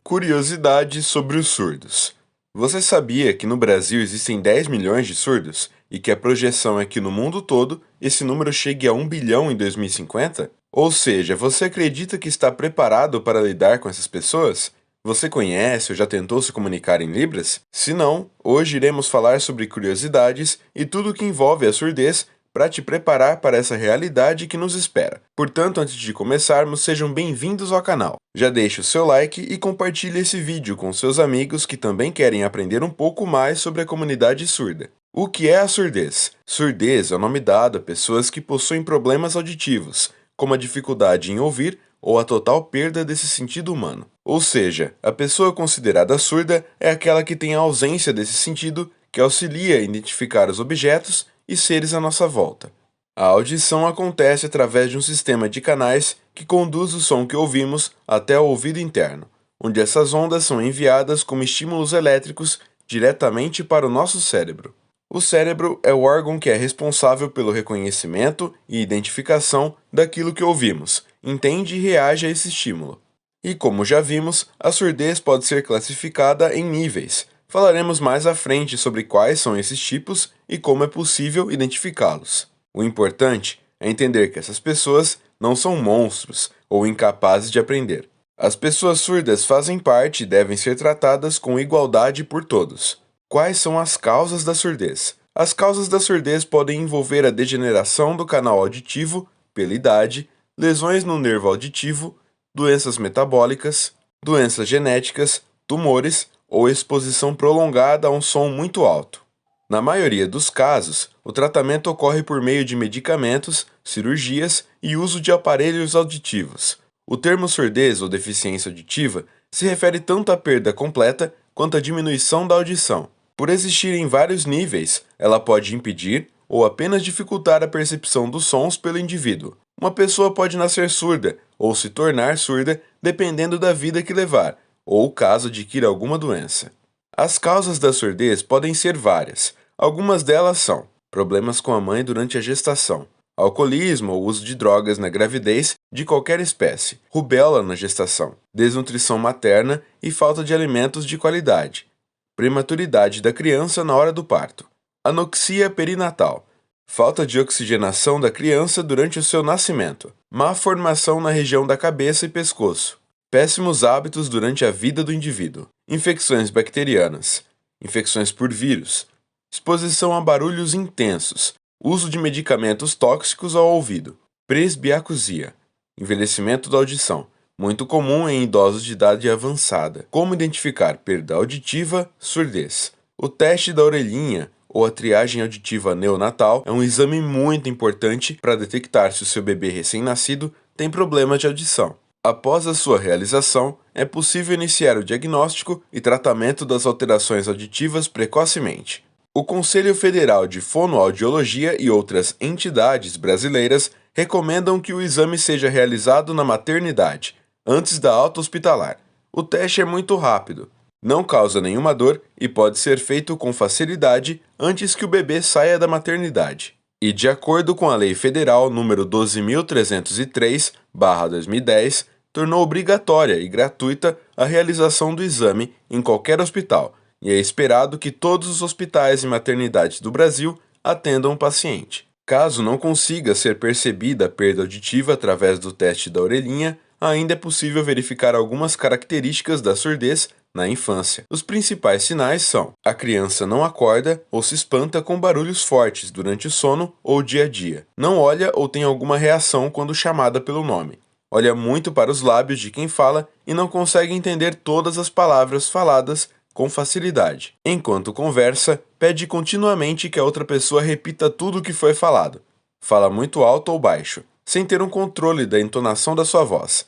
Curiosidades sobre os surdos. Você sabia que no Brasil existem 10 milhões de surdos e que a projeção é que no mundo todo esse número chegue a 1 bilhão em 2050? Ou seja, você acredita que está preparado para lidar com essas pessoas? Você conhece ou já tentou se comunicar em Libras? Se não, hoje iremos falar sobre curiosidades e tudo o que envolve a surdez para te preparar para essa realidade que nos espera. Portanto, antes de começarmos, sejam bem-vindos ao canal. Já deixe o seu like e compartilhe esse vídeo com seus amigos que também querem aprender um pouco mais sobre a comunidade surda. O que é a surdez? Surdez é o nome dado a pessoas que possuem problemas auditivos, como a dificuldade em ouvir ou a total perda desse sentido humano. Ou seja, a pessoa considerada surda é aquela que tem a ausência desse sentido que auxilia a identificar os objetos e seres à nossa volta. A audição acontece através de um sistema de canais que conduz o som que ouvimos até o ouvido interno, onde essas ondas são enviadas como estímulos elétricos diretamente para o nosso cérebro. O cérebro é o órgão que é responsável pelo reconhecimento e identificação daquilo que ouvimos, entende e reage a esse estímulo. E como já vimos, a surdez pode ser classificada em níveis. Falaremos mais à frente sobre quais são esses tipos e como é possível identificá-los. O importante é entender que essas pessoas não são monstros ou incapazes de aprender. As pessoas surdas fazem parte e devem ser tratadas com igualdade por todos. Quais são as causas da surdez? As causas da surdez podem envolver a degeneração do canal auditivo pela idade, lesões no nervo auditivo, doenças metabólicas, doenças genéticas, tumores ou exposição prolongada a um som muito alto. Na maioria dos casos, o tratamento ocorre por meio de medicamentos, cirurgias e uso de aparelhos auditivos. O termo surdez ou deficiência auditiva se refere tanto à perda completa quanto à diminuição da audição. Por existirem vários níveis, ela pode impedir ou apenas dificultar a percepção dos sons pelo indivíduo. Uma pessoa pode nascer surda ou se tornar surda dependendo da vida que levar, ou caso adquira alguma doença. As causas da surdez podem ser várias. Algumas delas são problemas com a mãe durante a gestação, alcoolismo ou uso de drogas na gravidez de qualquer espécie, rubéola na gestação, desnutrição materna e falta de alimentos de qualidade, prematuridade da criança na hora do parto, anoxia perinatal, falta de oxigenação da criança durante o seu nascimento, má formação na região da cabeça e pescoço, péssimos hábitos durante a vida do indivíduo, infecções bacterianas, infecções por vírus, exposição a barulhos intensos, uso de medicamentos tóxicos ao ouvido, presbiacusia, envelhecimento da audição, muito comum em idosos de idade avançada. Como identificar perda auditiva, surdez? O teste da orelhinha ou a triagem auditiva neonatal é um exame muito importante para detectar se o seu bebê recém-nascido tem problemas de audição. Após a sua realização, é possível iniciar o diagnóstico e tratamento das alterações auditivas precocemente. O Conselho Federal de Fonoaudiologia e outras entidades brasileiras recomendam que o exame seja realizado na maternidade, antes da alta hospitalar. O teste é muito rápido, não causa nenhuma dor e pode ser feito com facilidade antes que o bebê saia da maternidade. E de acordo com a Lei Federal nº 12.303/2010, tornou obrigatória e gratuita a realização do exame em qualquer hospital, e é esperado que todos os hospitais e maternidades do Brasil atendam o paciente. Caso não consiga ser percebida a perda auditiva através do teste da orelhinha, ainda é possível verificar algumas características da surdez na infância. Os principais sinais são: a criança não acorda ou se espanta com barulhos fortes durante o sono ou dia a dia. Não olha ou tem alguma reação quando chamada pelo nome. Olha muito para os lábios de quem fala e não consegue entender todas as palavras faladas com facilidade. Enquanto conversa, pede continuamente que a outra pessoa repita tudo o que foi falado. Fala muito alto ou baixo, sem ter um controle da entonação da sua voz.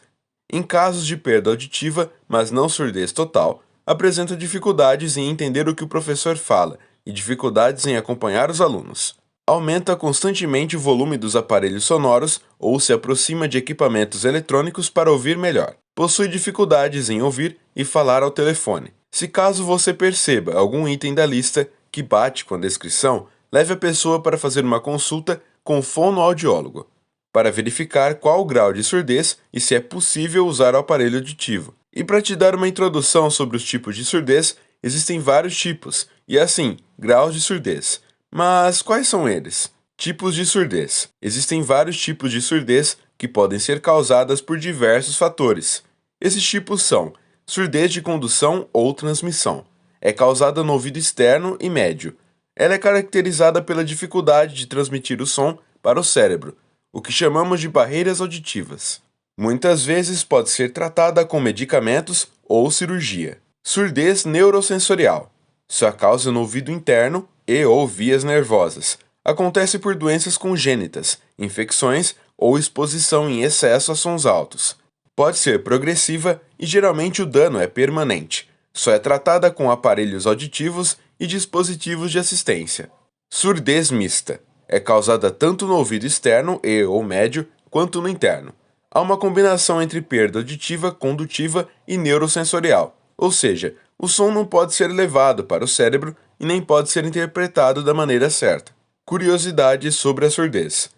Em casos de perda auditiva, mas não surdez total, apresenta dificuldades em entender o que o professor fala e dificuldades em acompanhar os alunos. Aumenta constantemente o volume dos aparelhos sonoros ou se aproxima de equipamentos eletrônicos para ouvir melhor. Possui dificuldades em ouvir e falar ao telefone. Se caso você perceba algum item da lista que bate com a descrição, leve a pessoa para fazer uma consulta com o fonoaudiólogo, para verificar qual o grau de surdez e se é possível usar o aparelho auditivo. E para te dar uma introdução sobre os tipos de surdez, existem vários tipos, e assim, graus de surdez. Mas quais são eles? Tipos de surdez. Existem vários tipos de surdez que podem ser causadas por diversos fatores. Esses tipos são surdez de condução ou transmissão. É causada no ouvido externo e médio. Ela é caracterizada pela dificuldade de transmitir o som para o cérebro, o que chamamos de barreiras auditivas. Muitas vezes pode ser tratada com medicamentos ou cirurgia. Surdez neurosensorial. Sua causa é no ouvido interno e/ou vias nervosas. Acontece por doenças congênitas, infecções ou exposição em excesso a sons altos. Pode ser progressiva e geralmente o dano é permanente. Só é tratada com aparelhos auditivos e dispositivos de assistência. Surdez mista. É causada tanto no ouvido externo e/ou médio quanto no interno. Há uma combinação entre perda auditiva, condutiva e neurosensorial, ou seja, o som não pode ser levado para o cérebro e nem pode ser interpretado da maneira certa. Curiosidades sobre a surdez.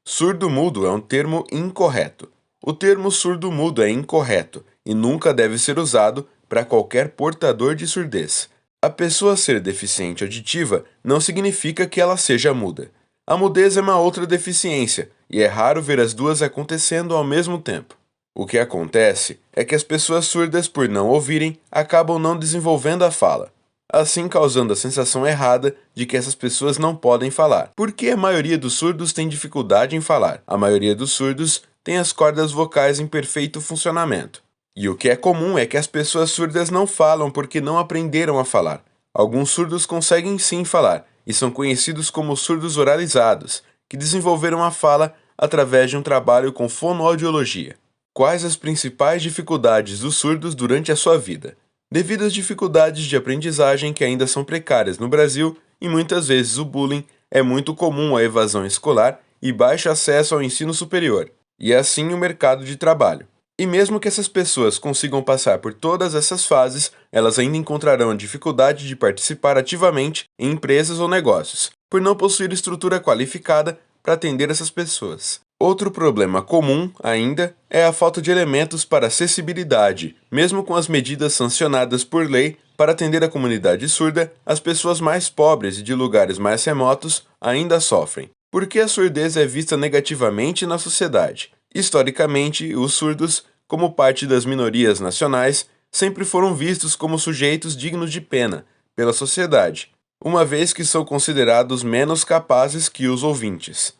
Surdo-mudo é um termo incorreto. O termo surdo-mudo é incorreto e nunca deve ser usado para qualquer portador de surdez. A pessoa ser deficiente auditiva não significa que ela seja muda. A mudez é uma outra deficiência, e é raro ver as duas acontecendo ao mesmo tempo. O que acontece é que as pessoas surdas, por não ouvirem, acabam não desenvolvendo a fala, assim causando a sensação errada de que essas pessoas não podem falar. Por que a maioria dos surdos tem dificuldade em falar? A maioria dos surdos tem as cordas vocais em perfeito funcionamento. E o que é comum é que as pessoas surdas não falam porque não aprenderam a falar. Alguns surdos conseguem sim falar, e são conhecidos como surdos oralizados, que desenvolveram a fala através de um trabalho com fonoaudiologia. Quais as principais dificuldades dos surdos durante a sua vida? Devido às dificuldades de aprendizagem que ainda são precárias no Brasil, e muitas vezes o bullying, é muito comum a evasão escolar e baixo acesso ao ensino superior, e assim o mercado de trabalho. E mesmo que essas pessoas consigam passar por todas essas fases, elas ainda encontrarão dificuldade de participar ativamente em empresas ou negócios, por não possuir estrutura qualificada para atender essas pessoas. Outro problema comum, ainda, é a falta de elementos para acessibilidade. Mesmo com as medidas sancionadas por lei para atender a comunidade surda, as pessoas mais pobres e de lugares mais remotos ainda sofrem. Por que a surdez é vista negativamente na sociedade? Historicamente, os surdos, como parte das minorias nacionais, sempre foram vistos como sujeitos dignos de pena pela sociedade, uma vez que são considerados menos capazes que os ouvintes.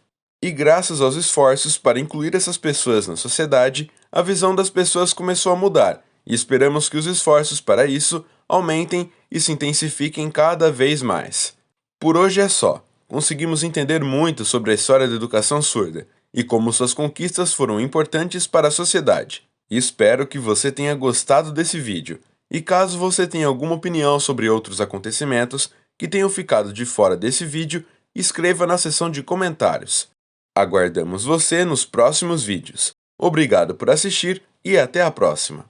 E graças aos esforços para incluir essas pessoas na sociedade, a visão das pessoas começou a mudar, e esperamos que os esforços para isso aumentem e se intensifiquem cada vez mais. Por hoje é só. Conseguimos entender muito sobre a história da educação surda e como suas conquistas foram importantes para a sociedade. E espero que você tenha gostado desse vídeo. E caso você tenha alguma opinião sobre outros acontecimentos que tenham ficado de fora desse vídeo, escreva na seção de comentários. Aguardamos você nos próximos vídeos. Obrigado por assistir e até a próxima!